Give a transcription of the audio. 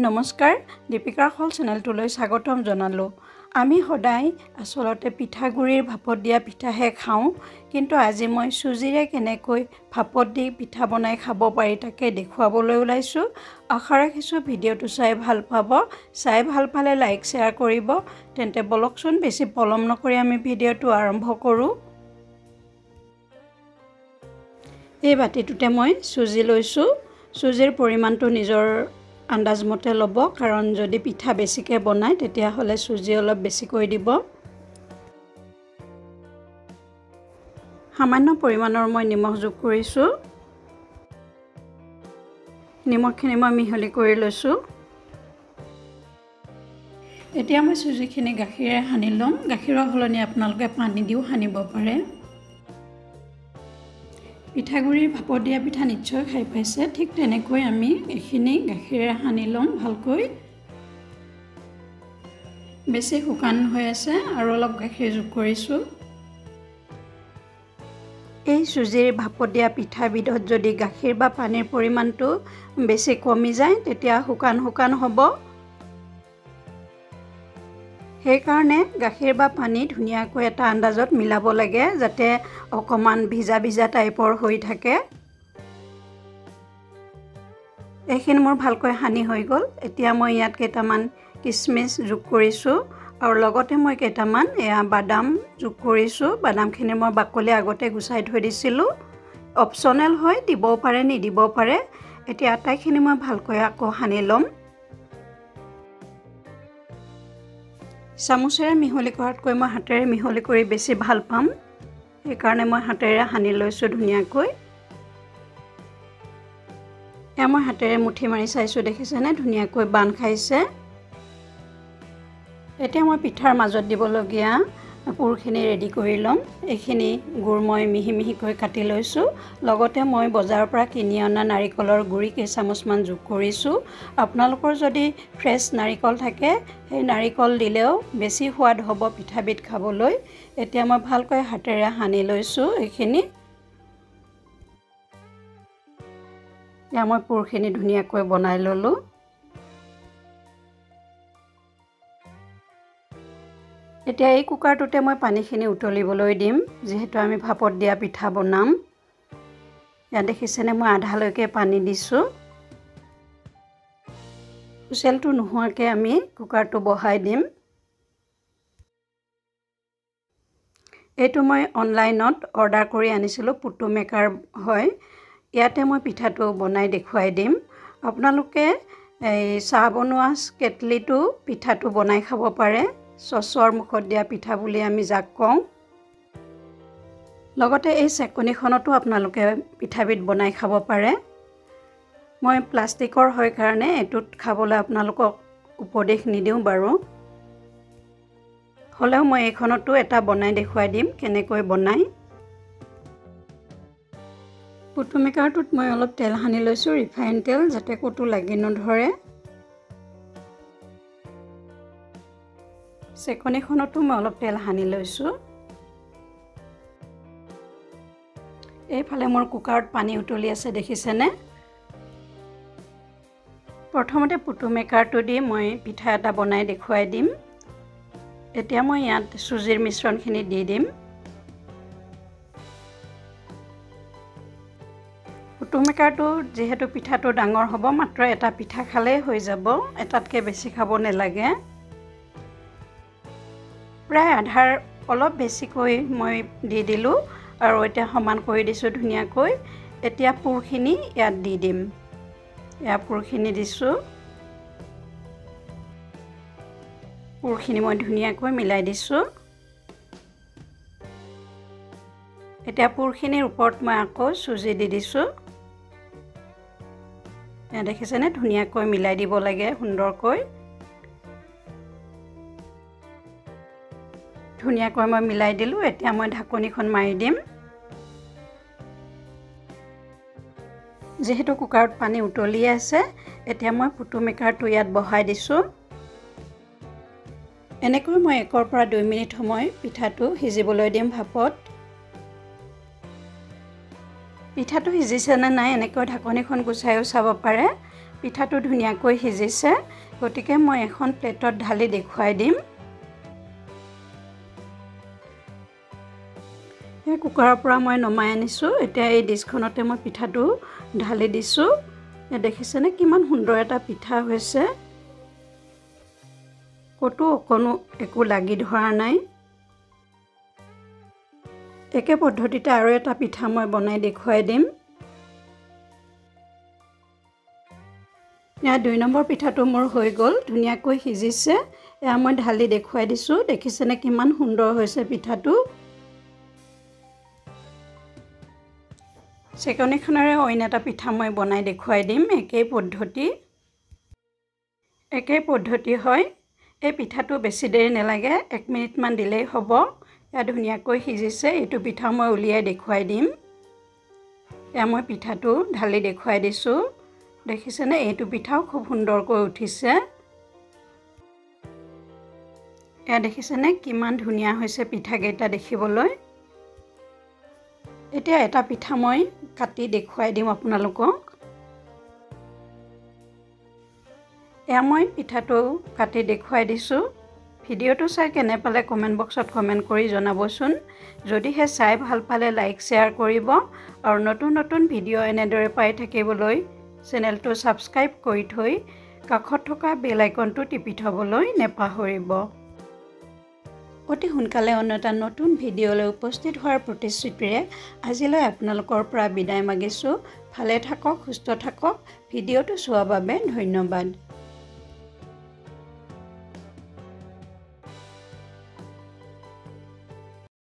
নমস্কাৰ দীপিকাৰ হল চেনেলটোলৈ স্বাগতম জনালো আমি সদায় আসলতে পিঠাগুৰিৰ ভাপত দিয়া পিঠাহে খাওঁ কিন্তু আজি মই সুজিৰে কেনেকৈ ভাপত দি পিঠা বনাই খাব পাৰি তাকে দেখুৱাবলৈ ওলাইছো আশা ৰাখিছো ভিডিওটো চাই ভাল পাব চাই ভাল পালে লাইক শেয়াৰ কৰিব তেন্তে বলকচোন বেছি পলম নকৰি আমি ভিডিওটো আৰম্ভ কৰো এই বাটিটোতে মই সুজি লৈছো সুজিৰ পৰিমাণটো নিজৰ আন্দাজ মতে লব কাৰণ যদি পিঠা বেছিকে বনাই তেতিয়া হলে সুজি অলপ বেছি কৰি দিব সামান্য পৰিমাণৰ মই নিমখ যোগ কৰিছো নিমখখিনি মই মিহলি কৰি লৈছো এতিয়া মই সুজিখিনি গাখীৰে সানি লম গাখীৰৰ হলনি আপোনালোকে পানী দিও সানিব পাৰে পিঠাগুৰিৰ ভাপত দিয়া পিঠা নিশ্চয় খাই পাইছে ঠিক তেনেকৈ আমি এখিনি গাখীৰে সানি লম ভালকৈ বেছি শুকান হৈ আছে আৰু অলপ গাখীৰ যোগ কৰিছো এই সুজিৰ ভাপত দিয়া পিঠা বিধত যদি গাখীৰ বা পানীৰ পৰিমাণটো বেছি কমি যায় তেতিয়া শুকান হ'ব সেই কাৰণে গাখীৰ বা পানী ধুনিয়াকৈ এটা আন্দাজত মিলাব লাগে যাতে অকমান ভিজা টাইপৰ হৈ থাকে এখিনি মোৰ ভালকৈ হানি হৈ গল এতিয়া মই ইয়াত কেইটামান কিচমিচ যোগ কৰিছো আৰু লগতে মই কেইটামান বাদাম যোগ কৰিছো বাদামখিনি মই বাকলি আগতে গুছাই থৈ দিছিলো অপচনেল হয় দিব পাৰে নিদিব পাৰে এতিয়া আটাইখিনি মই ভালকৈ আকৌ হানি লম চামুচেৰে মিহলি কৰাতকৈ মই হাতেৰে মিহলি কৰি বেছি ভাল পাম এই কাৰণে মই হাতেৰে হানি লৈছো ধুনিয়াকৈ মই হাতেৰে মুঠি মাৰি চাইছো দেখিছেনে ধুনিয়াকৈ বান খাইছে এতিয়া মই পিঠাৰ মাজত দিবলগীয়া পুৰখিনি ৰেডি কৰি লম এইখিনি গুৰ মই মিহি কাটি লৈছো লগতে মই বজাৰৰ পৰা কিনি অনা নাৰিকলৰ গুৰি কেইচামুচমান যোগ কৰিছো আপোনালোকৰ যদি ফ্ৰেছ নাৰিকল থাকে সেই নাৰিকল দিলেও বেছি সোৱাদ হ'ব পিঠাবিধ খাবলৈ এতিয়া মই ভালকৈ হাতেৰে হানি লৈছো এইখিনি মই পুৰখিনি ধুনিয়াকৈ বনাই ললো এতিয়া এই কুকাৰটোতে মই পানীখিনি উতলিবলৈ দিম যেহেতু আমি ভাপত দিয়া পিঠা বনাম ইয়া দেখিছেনে মই আধালৈকে পানী দিছো হুইচেলটো নোহোৱাকৈ আমি কুকাৰটো বহাই দিম এইটো মই অনলাইনত অৰ্ডাৰ কৰি আনিছিলো পুটু মেকাৰ হয় ইয়াতে মই পিঠাটো বনাই দেখুৱাই দিম আপোনালোকে এই চাহ বনোৱা কেটলিটো পিঠাটো বনাই খাব পাৰে সসৰ মুখত দিয়া পিঠা বুলি আমি যাক কওঁ লগতে এই চেকনিখনতো আপোনালোকে পিঠাবিধ বনাই খাব পাৰে মই প্লাষ্টিকৰ হয় কাৰণে এটুত খাবলৈ আপোনালোকক উপদেশ নিদিওঁ বাৰু হলেও মই এইখনতো এটা বনাই দেখুৱাই দিম কেনেকৈ বনাই পুটু মেকাৰটোত মই অলপ তেল হানি লৈছো ৰিফাইন তেল যাতে কটো লাগি নধৰে চেকনিখনতো মই অলপ তেল হানি লৈছো এইফালে মোৰ কুকাৰত পানী উতলি আছে দেখিছেনে প্ৰথমতে পুটু মেকাৰটো দি মই পিঠা এটা বনাই দেখুৱাই দিম এতিয়া মই ইয়াত সুজিৰ মিশ্ৰণখিনি দি দিম পুটু মেকাৰটো যেহেতু পিঠাটো ডাঙৰ হ'ব মাত্ৰ এটা পিঠা খালে হৈ যাব এটাতকৈ বেছি খাব নালাগে প্ৰায় আধাৰ অলপ বেছিকৈ মই দি দিলো আৰু এতিয়া সমান কৰি দিছো ধুনিয়াকৈ এতিয়া পুৰখিনি ইয়াত দি দিম পুৰখিনি দিছো পুৰখিনি মই ধুনিয়াকৈ মিলাই দিছো এতিয়া পুৰখিনিৰ ওপৰত মই আকৌ সুজি দি দিছো দেখিছেনে ধুনিয়াকৈ মিলাই দিব লাগে সুন্দৰকৈ ধুনিয়াকৈ মই মিলাই দিলো এতিয়া মই ঢাকনিখন মাৰি দিম যেহেতু কুকাৰত পানী উতলি আছে এতিয়া মই পুটু মেকাৰটো ইয়াত বহাই দিছো এনেকৈ মই 1 পৰা 2 মিনিট সময় পিঠাটো সিজিবলৈ দিম ভাপত পিঠাটো সিজিছে নে নাই এনেকৈ ঢাকনিখন গুছাইও চাব পাৰে পিঠাটো ধুনীয়াকৈ সিজিছে গতিকে মই এখন প্লেটত ঢালি দেখুৱাই দিম এই কুকাৰৰ পৰা মই নমাই আনিছোঁ এতিয়া এই ডিছখনতে মই পিঠাটো ঢালি দিছোঁ দেখিছেনে কিমান সুন্দৰ এটা পিঠা হৈছে কতো অকণো একো লাগি ধৰা নাই একে পদ্ধতিতে আৰু এটা পিঠা মই বনাই দেখুৱাই দিম या 2 নম্বৰ পিঠাটো মোৰ হৈ গল ধুনীয়াকৈ সিজিছে এয়া মই ঢালি দেখুৱাই দিছো দেখিছেনে কিমান সুন্দৰ হৈছে পিঠাটো সেকনিখনৰে অইন এটা পিঠা মই বনাই দেখুৱাই দিম একেই পদ্ধতি হয় এই পিঠাটো বেছি দেৰি নেলাগে 1 মিনিট মান দিলেই হ'ব এয়া ধুনীয়াকৈ সিজিছে এইটো পিঠা মই উলিয়াই দেখুৱাই দিম এয়া মই পিঠাটো ঢালি দেখুৱাই দিছো দেখিছেনে এইটো পিঠাও খুব সুন্দৰকৈ উঠিছে এয়া দেখিছেনে কিমান ধুনীয়া হৈছে পিঠা কেইটা দেখিবলৈ এতিয়া এটা পিঠা মই কাটি দেখুৱাই দিম আপোনালোকক এয়া মই পিঠাটো কাটি দেখুৱাই দিছো ভিডিওটো চাই কেনে পালে কমেন্ট বক্সত কমেন্ট কৰি জনাবচোন যদিহে চাই ভাল পালে লাইক শেয়াৰ কৰিব আৰু নতুন নতুন ভিডিও এনেদৰে পাই থাকিবলৈ চেনেলটো সাবস্ক্ৰাইব কৰি থৈ কাষত থকা বেল আইকনটো টিপি থবলৈ নেপাহৰিব অতি সোনকালে অন্য এটা নতুন ভিডিওলৈ উপস্থিত হোৱাৰ প্ৰতিশ্ৰুতিৰে আজিলৈ আপোনালোকৰ পৰা বিদায় মাগিছো ভালে থাকক সুস্থ থাকক ভিডিওটো চোৱাৰ বাবে ধন্যবাদ